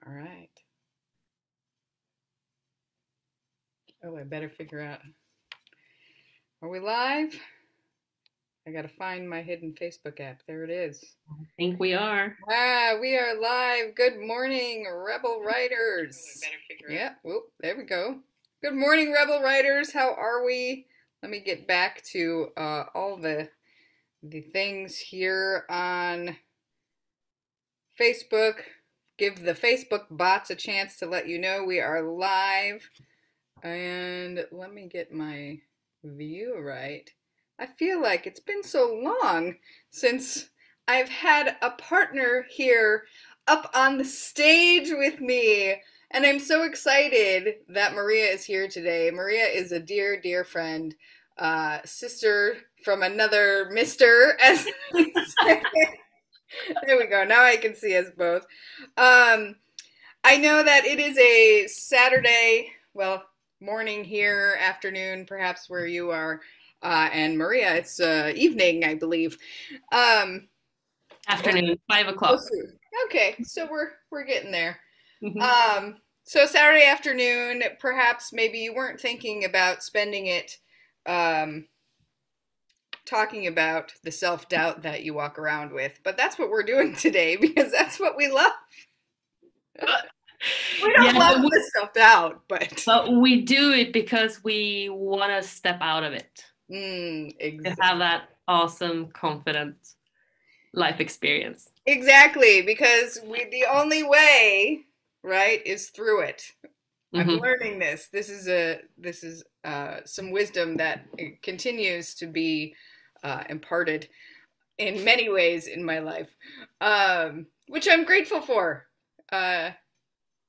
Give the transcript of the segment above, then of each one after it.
All right. Oh, I better figure out. Are we live? I gotta find my hidden Facebook app. There it is. I think we are. Ah, we are live. Good morning, Rebel Riders. Oh, I better figure out. Yeah, whoop, there we go. Good morning, Rebel Riders. How are we? Let me get back to all the things here on Facebook. Give the Facebook bots a chance to let you know we are live. And let me get my view right. I feel like it's been so long since I've had a partner here up on the stage with me. And I'm so excited that Maria is here today. Maria is a dear, dear friend, sister from another mister, as we say. There we go. Now I can see us both. I know that it is a Saturday, well, morning here, afternoon, perhaps where you are. And Maria, it's evening, I believe. Afternoon, 5 o'clock. Okay, so we're getting there. So Saturday afternoon, perhaps maybe you weren't thinking about spending it talking about the self-doubt that you walk around with, but that's what we're doing today because that's what we love. We don't love the self-doubt, but we do it because we want to step out of it. Exactly. To have that awesome, confident life experience. Exactly, because the only way, right, is through it. I'm learning this. This is some wisdom that continues to be imparted in many ways in my life, which I'm grateful for.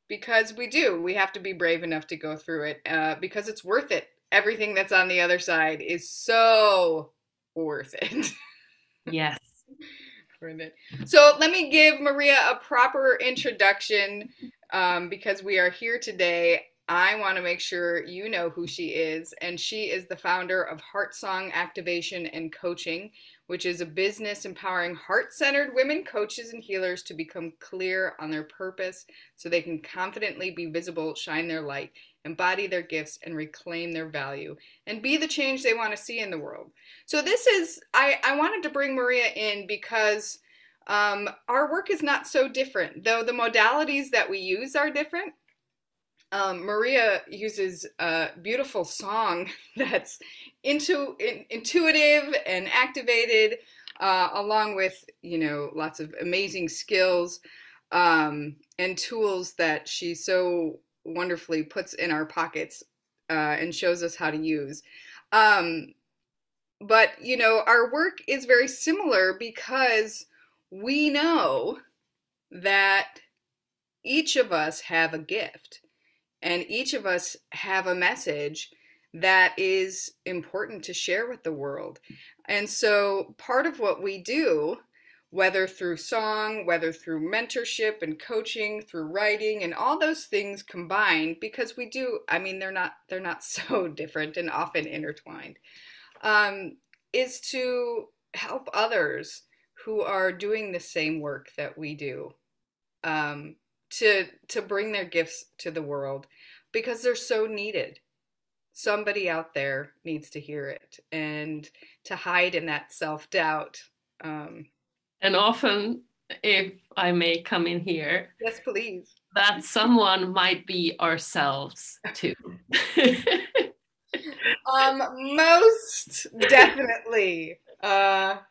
Because we have to be brave enough to go through it, because it's worth it. Everything that's on the other side is so worth it. Yes. Worth it. So let me give Maria a proper introduction, because we are here today. I want to make sure you know who she is, and she is the founder of Heartsong Activation and Coaching, which is a business empowering heart-centered women, coaches, and healers to become clear on their purpose so they can confidently be visible, shine their light, embody their gifts, and reclaim their value, and be the change they want to see in the world. So this is, I wanted to bring Maria in because our work is not so different, though the modalities that we use are different. Maria uses a beautiful song that's intuitive and activated, along with, lots of amazing skills and tools that she so wonderfully puts in our pockets and shows us how to use. But, our work is very similar because we know that each of us have a gift. And each of us have a message that is important to share with the world. And so part of what we do, whether through song, whether through mentorship and coaching, through writing, and all those things combined, because we do, they're not so different and often intertwined, is to help others who are doing the same work that we do. To bring their gifts to the world, because they're so needed. Somebody out there needs to hear it, and to hide in that self-doubt. And often, if I may come in here. Yes, please. That someone might be ourselves too. Most definitely. That's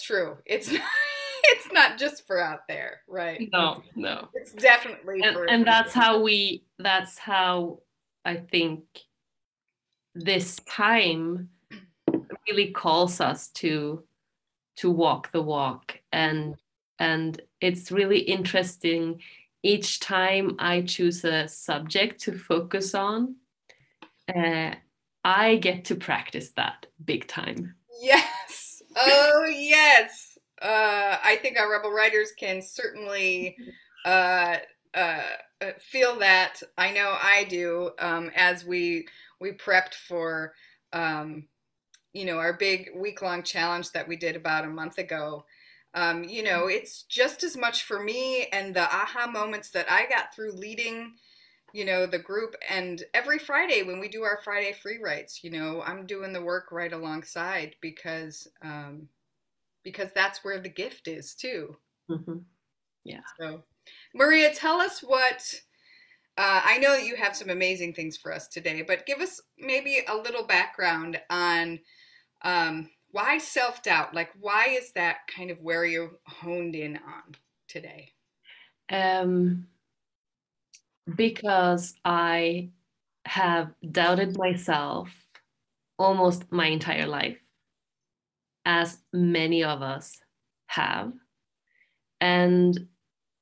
true. It's not just for out there, right? No. It's definitely for. And that's how I think this time really calls us to walk the walk, and it's really interesting. Each time I choose a subject to focus on, I get to practice that big time. Yes. Oh, yes. I think our Rebel Writers can certainly feel that. I know I do, as we prepped for, our big week-long challenge that we did about a month ago. You know, it's just as much for me and the aha moments that I got through leading, you know, the group. And every Friday when we do our Friday free writes, you know, I'm doing the work right alongside because that's where the gift is too. Mm-hmm. Yeah. So, Maria, tell us what. I know that you have some amazing things for us today, but give us maybe a little background on why self doubt. Like, why is that kind of where you're honed in on today? Um, because I have doubted myself almost my entire life, as many of us have. And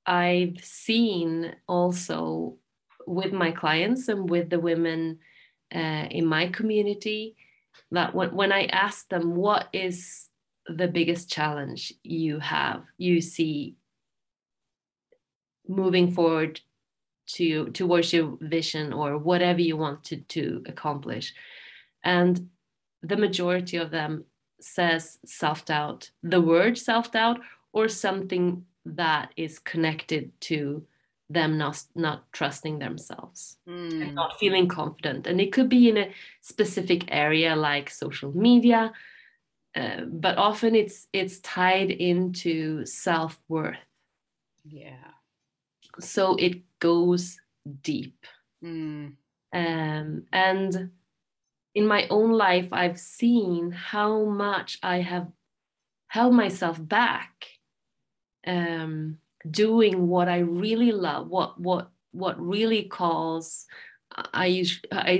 I've seen also with my clients and with the women in my community that when I ask them, what is the biggest challenge you see moving forward towards your vision or whatever you want to accomplish, and the majority of them says self-doubt, the word self-doubt, or something that is connected to them not trusting themselves and Mm, not feeling confident. And it could be in a specific area like social media, but often it's tied into self-worth. yeah. So it goes deep. Mm, And in my own life, I've seen how much I have held myself back, um, doing what I really love, what really calls. I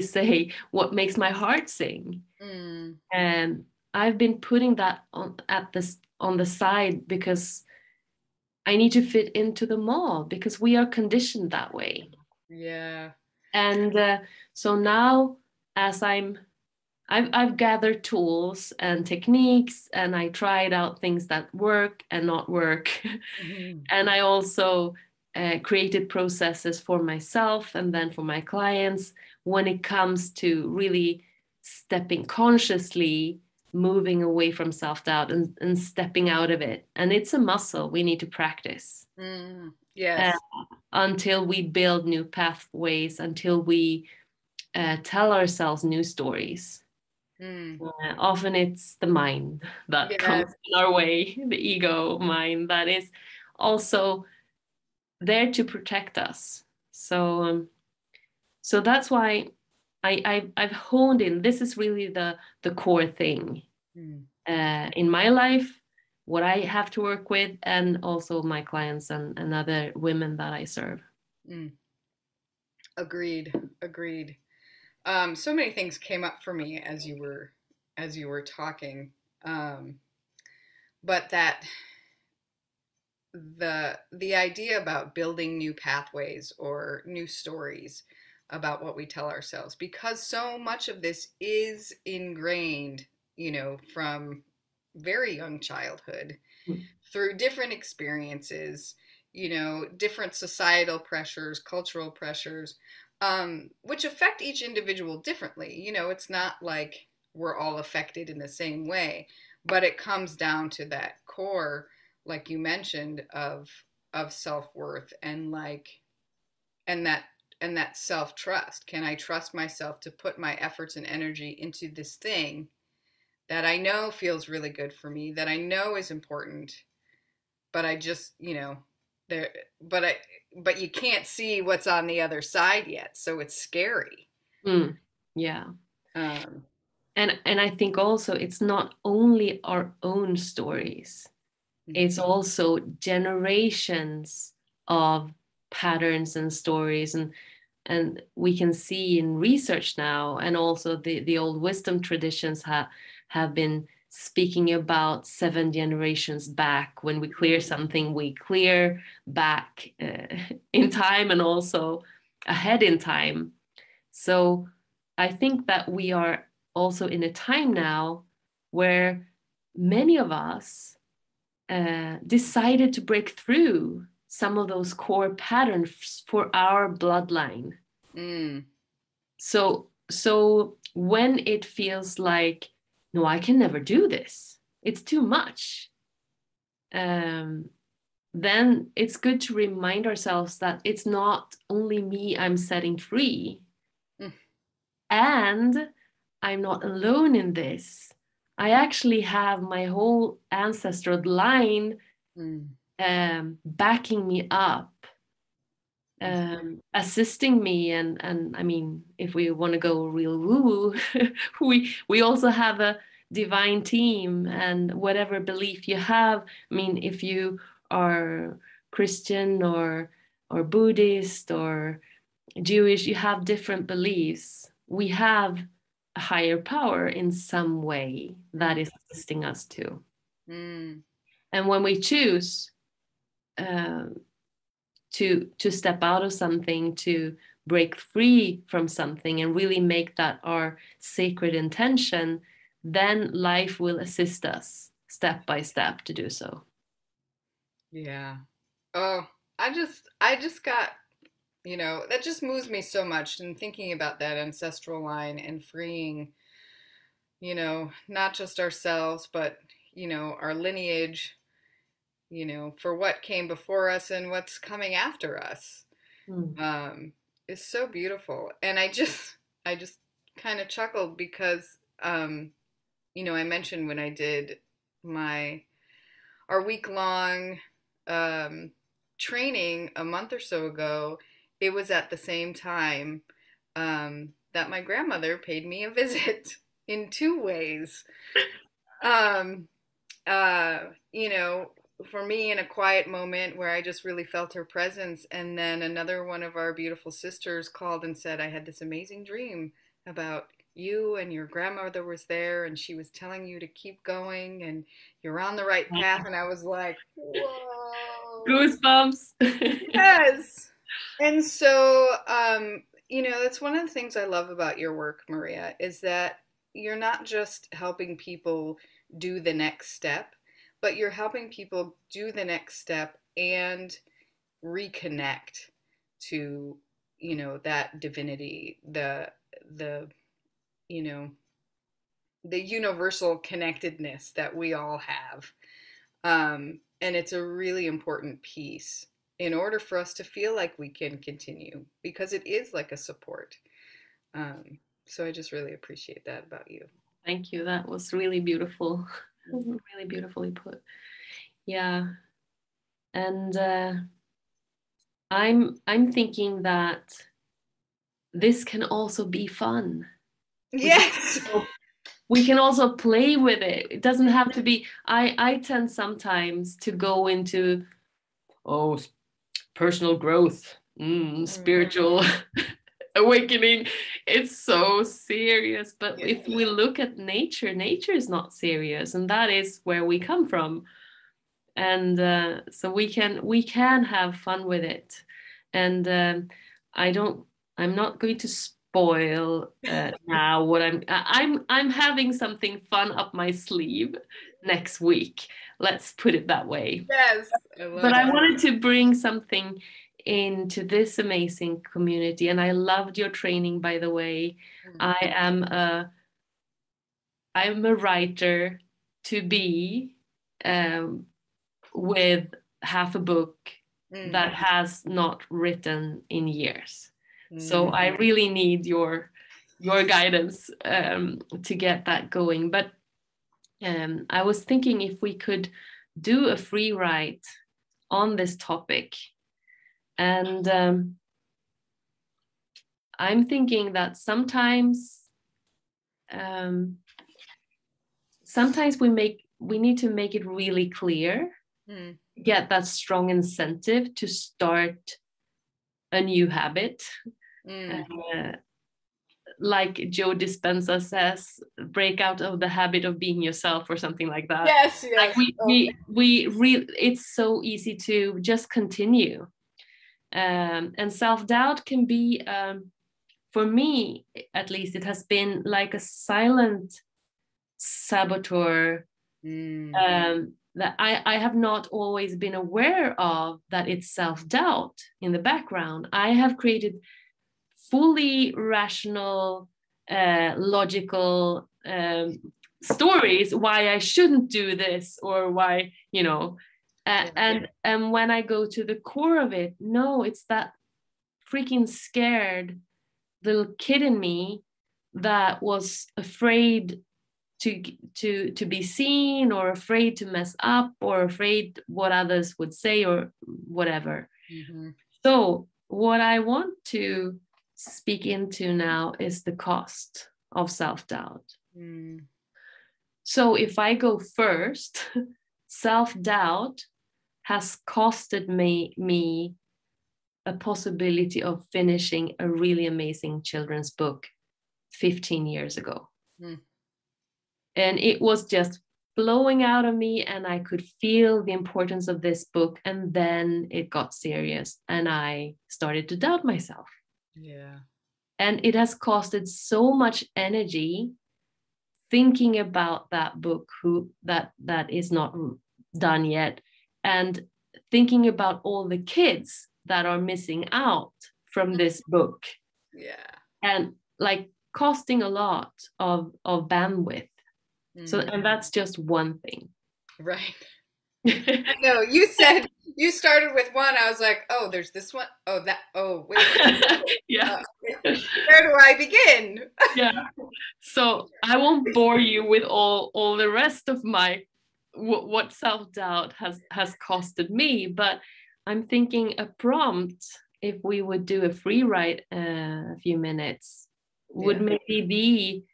say what makes my heart sing, mm, and I've been putting that on the side because I need to fit into the mold because we are conditioned that way. yeah. And so now, as I've gathered tools and techniques, and I tried out things that work and not work. Mhm. And I also created processes for myself and then for my clients when it comes to really stepping consciously, moving away from self doubt and stepping out of it. And it's a muscle we need to practice Mm, uh, yes. until we build new pathways, until we tell ourselves new stories. Mm, Often it's the mind that comes yes. in our way, the ego mind that is also there to protect us. So that's why I've honed in. This is really the core thing Mm, in my life, what I have to work with, and also my clients and other women that I serve. mm. Agreed. Agreed. So many things came up for me as you were talking. Um, but that the idea about building new pathways or new stories about what we tell ourselves, because so much of this is ingrained, you know, from very young childhood Mm, through different experiences, you know, different societal pressures, cultural pressures, which affect each individual differently. You know, it's not like we're all affected in the same way, but it comes down to that core, like you mentioned, of self-worth and like and that and that self-trust. Can I trust myself to put my efforts and energy into this thing that I know feels really good for me, that I know is important, but I just, you know, there, but I, but you can't see what's on the other side yet, so it's scary. mm, yeah. Um, And I think also it's not only our own stories, it's also generations of patterns and stories, and we can see in research now, and also the old wisdom traditions have been speaking about 7 generations back. When we clear something, we clear back in time and also ahead in time. So I think that we are also in a time now where many of us decided to break through some of those core patterns for our bloodline. mm, So when it feels like, no, I can never do this, it's too much, then it's good to remind ourselves that it's not only me I'm setting free, Mm. and I'm not alone in this. I actually have my whole ancestral line Mm. backing me up, assisting me, and I mean, if we want to go real woo, we also have a divine team, and whatever belief you have. I mean, if you are Christian or Buddhist or Jewish, you have different beliefs. We have a higher power in some way that is assisting us too. Mm. And when we choose um, to step out of something, to break free from something, and really make that our sacred intention, then life will assist us step by step to do so. Yeah. Oh, I just got, that just moves me so much, and thinking about that ancestral line and freeing, not just ourselves, but, our lineage, for what came before us and what's coming after us, Mm. um, is so beautiful. And I just kind of chuckled because, I mentioned when I did my our week long um, training a month or so ago, it was at the same time that my grandmother paid me a visit in two ways. Um, uh, you know, for me, in a quiet moment where I just really felt her presence. And then another one of our beautiful sisters called and said, I had this amazing dream about you, and your grandmother was there and she was telling you to keep going and you're on the right path. And I was like, whoa. Goosebumps. Yes. And so, that's one of the things I love about your work, Maria, is that you're not just helping people do the next step, but you're helping people do the next step and reconnect to, that divinity, the, you know, the universal connectedness that we all have. And it's a really important piece in order for us to feel like we can continue, because it is like a support. Um, so I just really appreciate that about you. Thank you. That was really beautiful. Really beautifully put. Yeah. And I'm thinking that this can also be fun. We can Yes. also, we can also play with it. It doesn't have to be. I tend sometimes to go into, oh, personal growth, spiritual awakening. It's so serious. But Yes. if we look at nature, nature is not serious, and that is where we come from. And so we can have fun with it. And I don't I'm not going to spoil now what I'm having something fun up my sleeve next week, let's put it that way. Yes. I But love I it. wanted to bring something into this amazing community, and I loved your training, by the way. I am a writer to be, um, with half a book Mm. that has not written in years. So Mm. I really need your guidance to get that going. But I was thinking if we could do a free write on this topic, and I'm thinking that um, sometimes we need to make it really clear, Mm. get that strong incentive to start a new habit. Mm. Uh, like Joe Dispenza says, break out of the habit of being yourself, or something like that. Yes. Like Yes. Oh. it's so easy to just continue. And self-doubt can be, for me at least, it has been like a silent saboteur, Mm. that I have not always been aware of, that it's self-doubt in the background. I have created fully rational, logical stories why I shouldn't do this, or why, And when I go to the core of it, no, it's that freaking scared little kid in me that was afraid to be seen, or afraid to mess up, or afraid what others would say, or whatever. Mm-hmm. So what I want to speak into now is the cost of self-doubt. Mm. So if I go first, self-doubt has costed me a possibility of finishing a really amazing children's book 15 years ago. Mm. And it was just flowing out of me, and I could feel the importance of this book. And then it got serious, and I started to doubt myself. Yeah. And it has costed so much energy thinking about that book that is not done yet, and thinking about all the kids that are missing out from this book. Yeah. And like costing a lot of bandwidth. So, and that's just one thing. Right. I know. You said you started with one. I was like, oh, there's this one. Oh, that. Oh, wait. Yeah. Where do I begin? Yeah. So I won't bore you with all the rest of my what self-doubt has costed me, but I'm thinking a prompt, if we would do a free write a few minutes, would maybe be,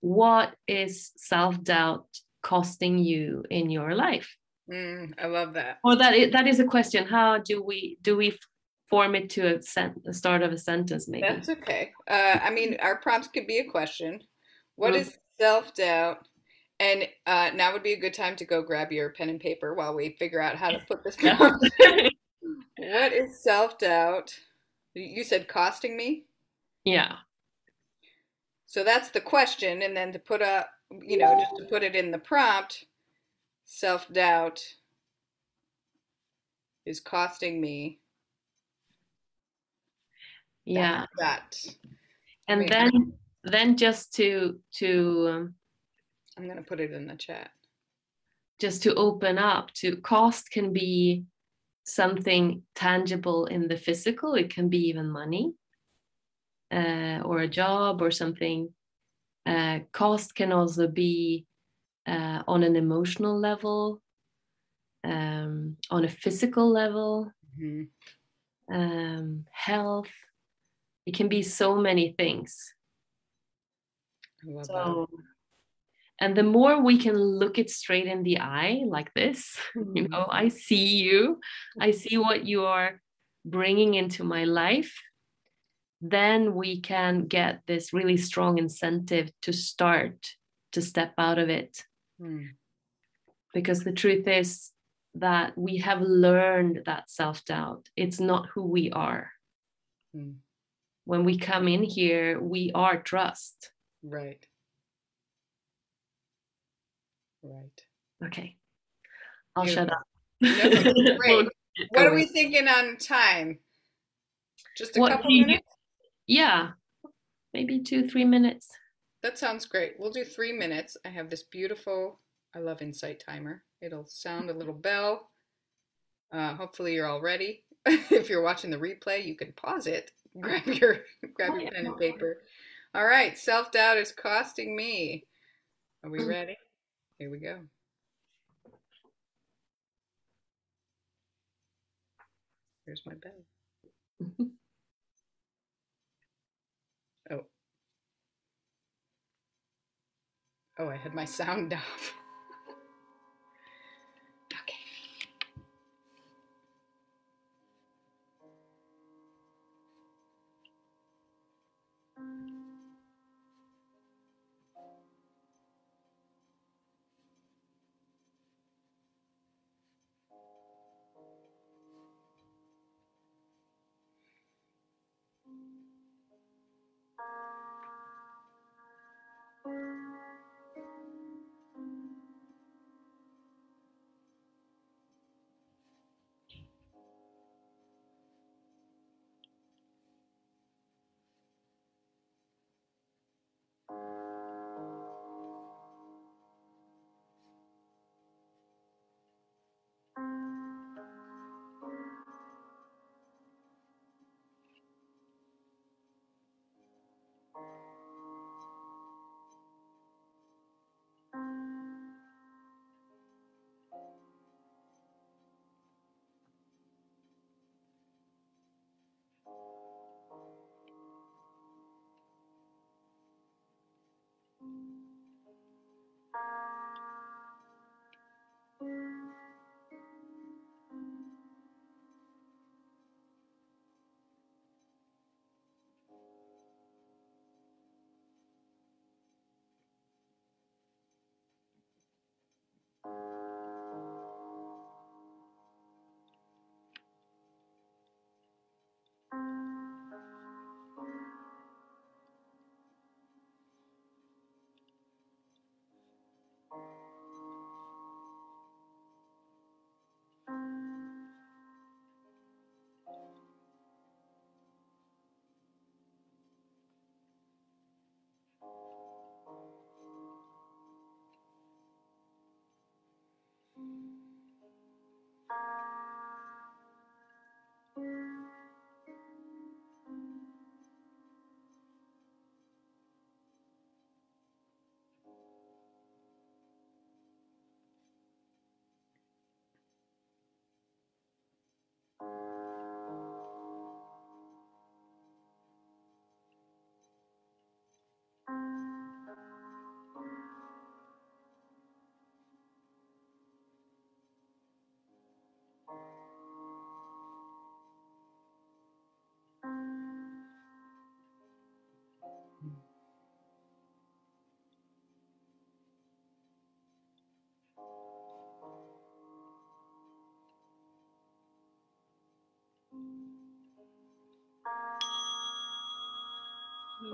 what is self-doubt costing you in your life? I love that. Or that is a question. How do we form it to a start of a sentence, maybe? That's okay. I mean, our prompts could be a question. What is self-doubt? And now would be a good time to go grab your pen and paper while we figure out how to put this prompt. What is self-doubt? You said costing me? Yeah. So that's the question. And then to put just to put it in the prompt, self-doubt is costing me. Yeah. That. And then just to I'm going to put it in the chat. Just to open up to, cost can be something tangible in the physical. It can be even money, or a job or something. Cost can also be on an emotional level, on a physical level, health. It can be so many things. I love that. And the more we can look it straight in the eye like this, I see you, I see what you are bringing into my life, then we can get this really strong incentive to start to step out of it. Because the truth is that we have learned that self-doubt. It's not who we are. When we come in here, we are trust. Right. Right. Okay. I'll shut up. No, great. What are we thinking on time? Just a couple minutes? Yeah. Maybe 2-3 minutes. That sounds great. We'll do 3 minutes. I have this beautiful, I love Insight Timer. It'll sound a little bell. Hopefully you're all ready. If you're watching the replay, you can pause it. Grab your pen and paper. All right. Self-doubt is costing me. Are we ready? Here we go. Here's my bell. Oh. Oh, I had my sound off. Okay.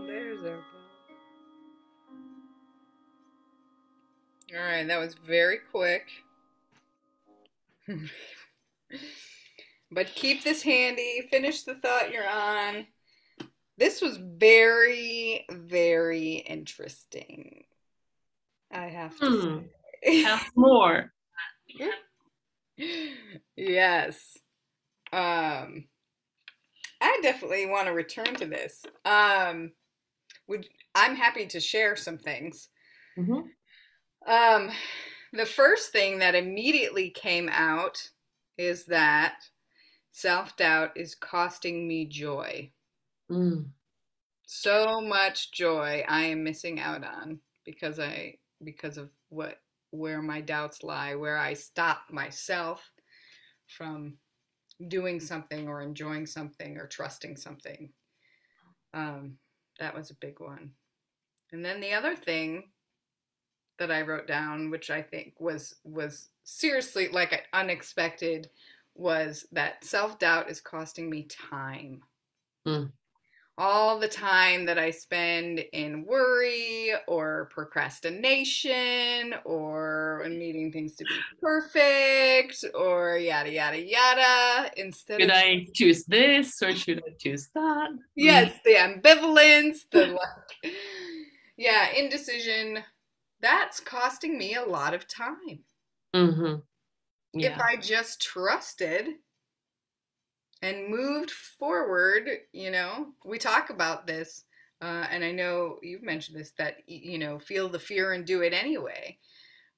There's our bell. All right, that was very quick. But keep this handy. Finish the thought you're on. This was very, very interesting, I have to say. Have more. Yes. I definitely want to return to this. I'm happy to share some things. Mm-hmm. The first thing that immediately came out is that self-doubt is costing me joy. Mm. So much joy I am missing out on because of where my doubts lie, where I stop myself from doing something or enjoying something or trusting something. That was a big one. And then the other thing that I wrote down, which I think was seriously like unexpected, was that self-doubt is costing me time. Mm. All the time that I spend in worry or procrastination or needing things to be perfect or yada yada yada instead Should of I choose this or should I choose that? yes, the ambivalence, the like yeah, indecision, that's costing me a lot of time. Mm-hmm. If Yeah. I just trusted and moved forward, we talk about this, and I know you've mentioned this, that, feel the fear and do it anyway,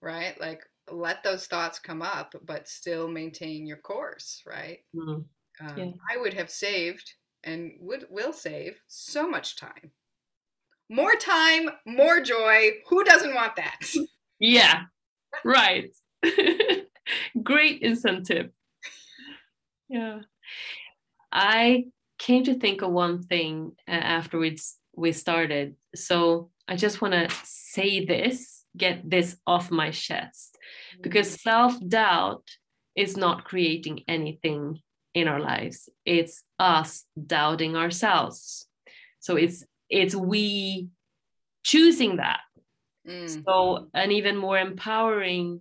right? Like, let those thoughts come up, but still maintain your course, right? Mm. Yeah. I would have saved and will save so much time. More time, more joy. Who doesn't want that? Yeah. Right. Great incentive. Yeah. I came to think of one thing after we started. So I just want to say this, get this off my chest, because self-doubt is not creating anything in our lives. It's us doubting ourselves. So it's we choosing that. Mm. So an even more empowering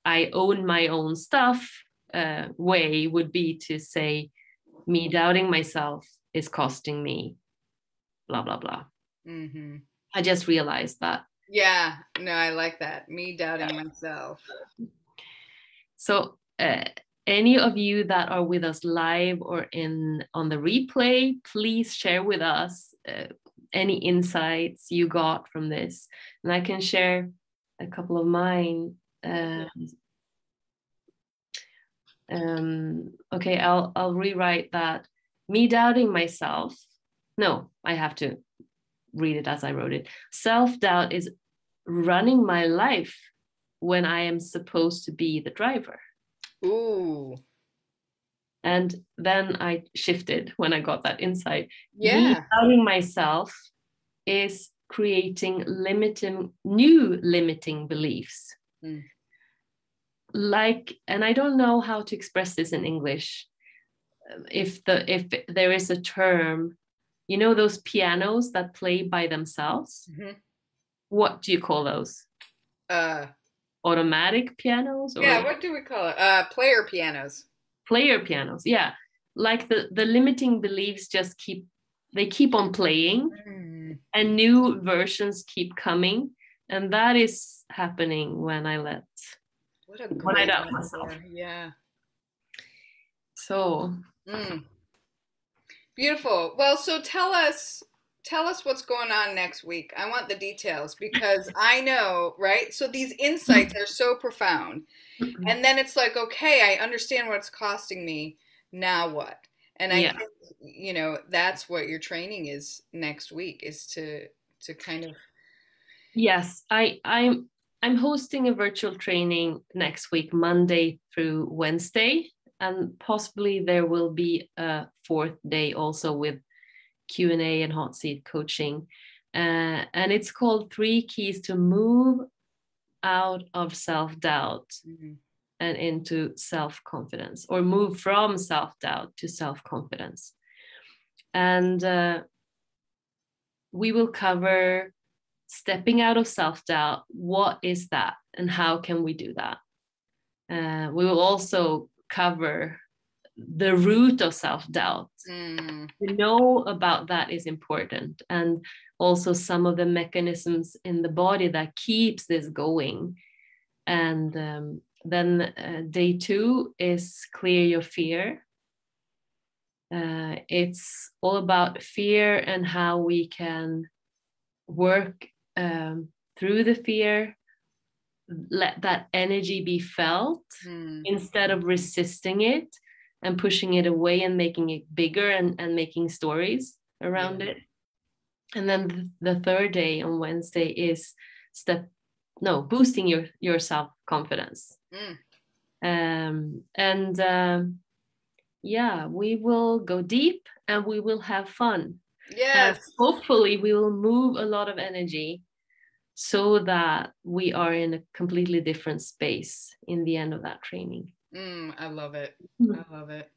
I own my own stuff way would be to say, me doubting myself is costing me blah blah blah. Mm-hmm. I just realized that. Yeah, no, I like that. Me doubting myself. So any of you that are with us live or in on the replay, please share with us any insights you got from this, and I can share a couple of mine. Okay, I'll rewrite that. Me doubting myself. No, I have to read it as I wrote it. Self-doubt is running my life when I am supposed to be the driver. Ooh. And then I shifted when I got that insight. Me Yeah. doubting myself is creating new limiting beliefs. Mm. Like, and I don't know how to express this in English. If there is a term, those pianos that play by themselves. Mm-hmm. What do you call those? Uh, Automatic pianos yeah, or what do we call it? Player pianos. player pianos? Yeah, like the limiting beliefs just keep on playing, and new versions keep coming, and that is happening when I What a doubt great myself. metaphor. Yeah. So Beautiful. Well, so tell us what's going on next week. I want the details because I know, right? So these insights are so profound. And then it's like, okay, I understand what it's costing me. Now what? And I yeah, think, that's what your training is next week, is to kind of yes, I'm hosting a virtual training next week, Monday through Wednesday, and possibly there will be a fourth day also with Q&A and hot seat coaching. And it's called 3 Keys to Move Out of Self-Doubt and into self-confidence, or move from self-doubt to self-confidence. And we will cover stepping out of self-doubt. What is that? And how can we do that? We will also cover the root of self-doubt. To know about that is important. And also some of the mechanisms in the body that keeps this going. And then day 2 is clear your fear. It's all about fear and how we can work through the fear, let that energy be felt instead of resisting it and pushing it away and making it bigger and making stories around it. And then the 3rd day on Wednesday is boosting your self-confidence. We will go deep and we will have fun. Yes. Hopefully we will move a lot of energy so that we are in a completely different space in the end of that training. I love it. I love it.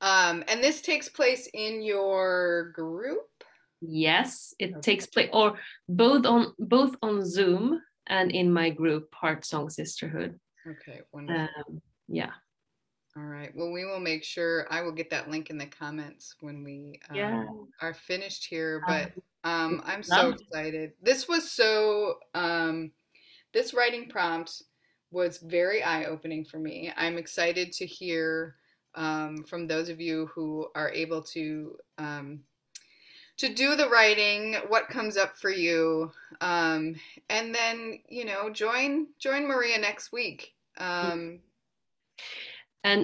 And this takes place in your group? Yes, it takes place, or both on Zoom and in my group, Heartsong Sisterhood. Okay, wonderful. Yeah. All right. Well, we will make sure I will get that link in the comments when we are finished here. But I'm so excited. This was this writing prompt was very eye-opening for me. I'm excited to hear from those of you who are able to do the writing, what comes up for you, and then join Maria next week. And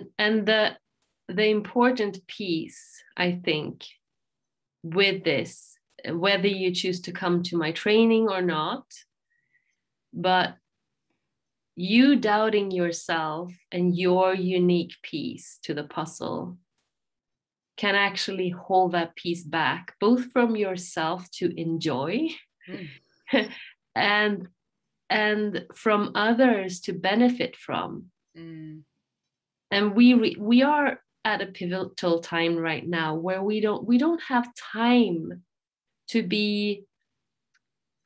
the important piece, I think, with this, whether you choose to come to my training or not, but you doubting yourself and your unique piece to the puzzle can actually hold that piece back, both from yourself to enjoy and from others to benefit from. And we are at a pivotal time right now where we don't have time to be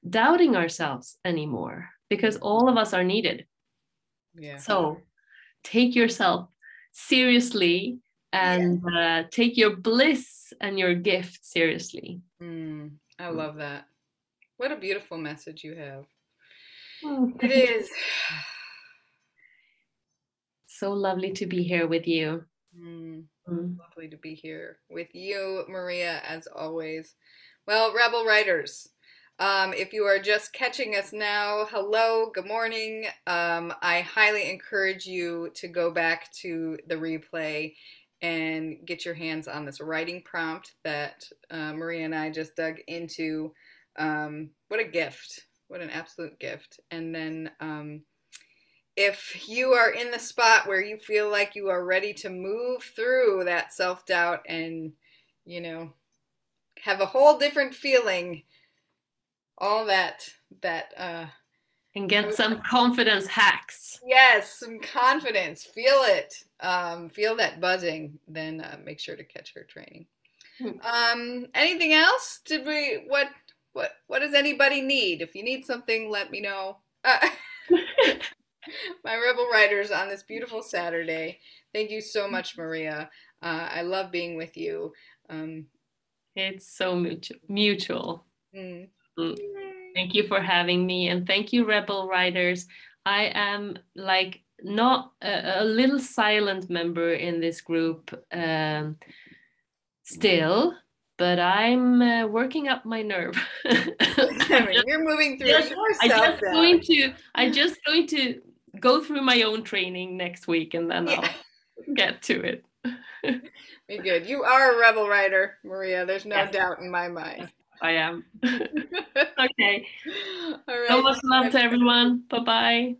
doubting ourselves anymore, because all of us are needed. So take yourself seriously and take your bliss and your gift seriously. I love that. What a beautiful message you have. It is. So lovely to be here with you. Lovely to be here with you, Maria, as always. Well, Rebel Writers, if you are just catching us now, hello, good morning. I highly encourage you to go back to the replay and get your hands on this writing prompt that Maria and I just dug into. What a gift. What an absolute gift. And then if you are in the spot where you feel like you are ready to move through that self-doubt and, have a whole different feeling, all that and get some confidence hacks. Yes, some confidence. Feel it. Feel that buzzing. Then make sure to catch her training. Anything else? What does anybody need? If you need something, let me know. My Rebel Writers on this beautiful Saturday. Thank you so much, Maria. I love being with you. It's so mutual. Thank you for having me, and thank you, Rebel Writers. I am not a little silent member in this group still, but I'm working up my nerve. You're moving through yourself. I'm just going to go through my own training next week, and then I'll get to it. Be good. You are a Rebel Writer, Maria. There's no doubt in my mind. I am. Okay. All right. So much love to everyone. Bye-bye.